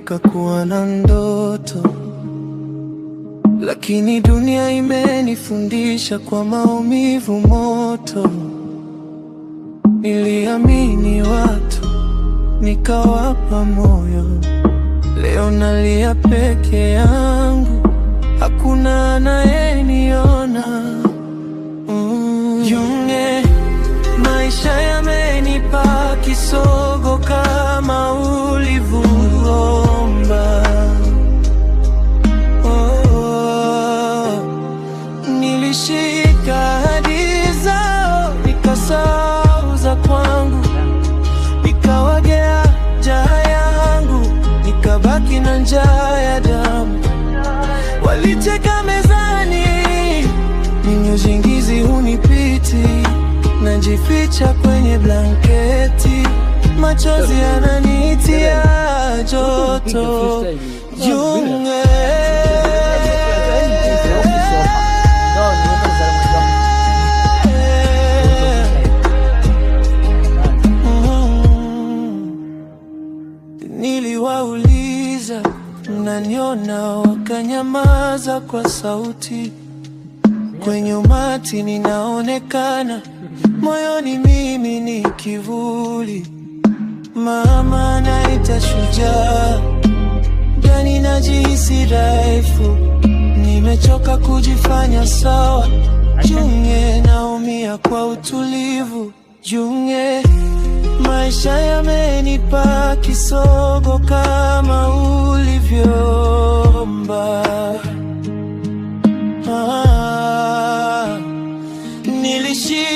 nilifika kuwa na ndoto, lakini dunia imenifundisha kwa maumivu moto. Niliamini watu, nikawapa moyo. Leo nalia peke yangu, hakuna anayeniona. Junge, maisha yamenipa kisogo kama ulivyoomba. Nilishika ahadi zao, nikasahau za kwangu, nikawagea njaa yangu, nikabaki na njaa ya damu. Walicheka mezani, mimi usingizi hunipiti, najificha kwenye blanketi, machozi yananitia joto. Junge, niliwauliza mnaniona, wakanyamaza kwa sauti. Kwenye umati ninaonekana, moyoni mimi ni kivuli. Mama anaita shujaa, ndani najihisi dhaifu. Nimechoka kujifanya sawa. Junge, naumia kwa utulivu. Junge, maisha yamenipa kisogo kama ulivyoomba. Nilishika